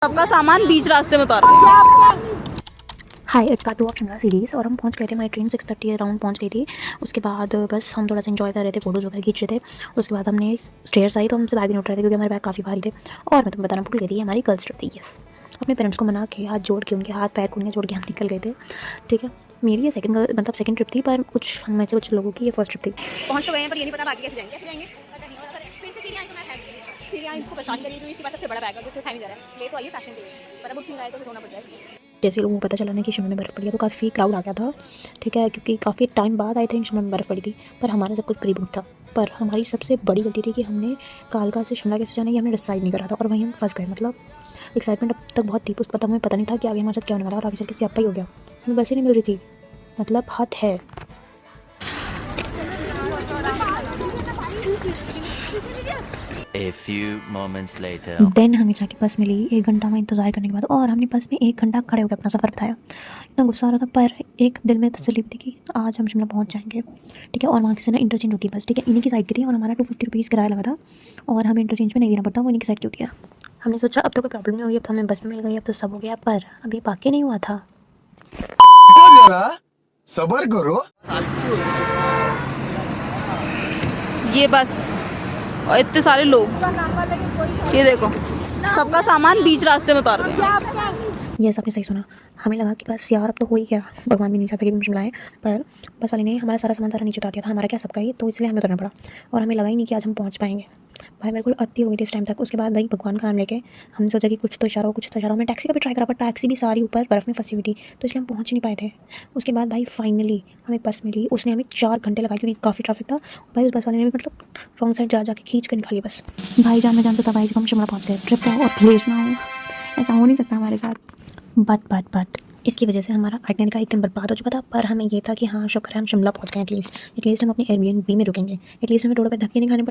सबका सामान बीच रास्ते में उतार दिया। Hi, it's part 2 of Shimla series. और हम पहुंच गए थे, हमारी ट्रेन 6:30 अराउंड पहुंच गई थी। उसके बाद बस हम थोड़ा सा एंजॉय कर रहे थे, फोटोज़ वगैरह खींच रहे थे। उसके बाद हमने स्टेयर्स आई तो हमसे बैग नहीं उठ रहे थे क्योंकि हमारे बैग काफ़ी भारी थे। और मैं तुम्हें बताना भूल गई थी, हमारी गर्ल्स ट्रिप थी। यस, अपने पेरेंट्स को मना के हाथ जोड़ के, उनके हाथ पैर कुंडे जोड़ के हम निकल गए थे। ठीक है, मेरी ये सेकंड ट्रिप थी, पर कुछ हम में से कुछ लोगों की ये फर्स्ट ट्रिप थी। पहुंच तो गए हैं पर ये नहीं पता आगे कैसे जाएंगे। पता नहीं होगा। फिर से सीढ़ियां आई तो मैं सीढ़ियां इसको परेशान करी क्योंकि इसके पास सबसे बड़ा बैग है जो उठाया नहीं जा रहा है। ले तो आइए फैशन के लिए, पर अब उठ नहीं रहा है तो फिर होना पड़ जाएगा। जैसे लोगों को पता चला ना कि शिमला में बर्फ़ पड़ी है तो काफ़ी क्राउड आ गया था। ठीक है, क्योंकि काफ़ी टाइम बाद आई थिंक शिमला में बर्फ़ पड़ी थी, पर हमारा सब कुछ प्री बुक था। पर हमारी सबसे बड़ी गलती थी कि हमने कालका से शिमला कैसे जाना ये हमने डिसाइड नहीं करा था और वहीं हम फंस गए। मतलब एक्साइटमेंट अब तक बहुत थी, उस पता हमें पता नहीं था कि आगे हमारे साथ क्या होने वाला और आगे चल के स्यापा ही हो गया। हमें बस ही नहीं मिल रही थी, मतलब हद है। A few moments later. Then हमें जाके बस मिली 1 घंटा में इंतज़ार करने के बाद, और हमने बस में 1 घंटा खड़े होकर अपना सफ़र बताया। इतना गुस्सा आ रहा था, पर एक दिल में तसल्ली थी कि आज हम शिमला पहुंच जाएंगे। ठीक है, और वहाँ से ना इंटरचेंज होती है बस। ठीक है, इन्हीं की साइड की थी और हमारा 250 रुपीज़ किराया लगा था और हमें इंटरचेंज में नहीं देना पड़ता, वो इन्हीं की साइड की होती है। हमने सोचा अब तो कोई प्रॉब्लम नहीं होगी, अब तो हमें बस में मिल गई, अब तो सब हो गया। पर अभी बाकी नहीं हुआ था। जरा सबर करो। ये बस और इतने सारे लोग, ये देखो सबका सामान बीच रास्ते में उतार दिया। ये आपने सही सुना। हमें लगा कि बस यार अब तो हो ही गया, भगवान भी नहीं चाहता कि हम शिमला आए। पर बस वाले ने हमारा सारा सामान सारा नीचे उतार दिया था, हमारा क्या सबका ही, तो इसलिए हमें उतरना पड़ा। और हमें लगा ही नहीं कि आज हम पहुंच पाएंगे। भाई बिल्कुल अति हो गई थी इस टाइम तक। उसके बाद भाई भगवान का नाम लेके हमने सोचा कि कुछ तो इशारा हो, कुछ तो इशारा हो। हमने टैक्सी का भी ट्राई करा पर टैक्सी भी सारी ऊपर बर्फ़ में फंसी हुई थी, तो इसलिए हम पहुंच नहीं पाए थे। उसके बाद भाई फाइनली हमें बस मिली। उसने हमें 4 घंटे लगाए क्योंकि काफ़ी ट्रैफिक था। भाई उस बस वाले ने भी मतलब रॉन्ग साइड जा जाके खींच कर निकाली बस। भाई जान में जानता था भाई जब हम शिमला पहुँच गए। ट्रिप हो और क्लेश ना हो, ऐसा हो नहीं सकता हमारे साथ। बट इसकी वजह से हमारा आइटनरी का एक दिन बर्बाद हो चुका था। पर हमें ये था कि हाँ शुक्र है हम शिमला पहुंच गए। एटलीस्ट हम अपने एयरबीएनबी में रुकेंगे। एटलीस्ट हमें रोड पे धक्के नहीं खाने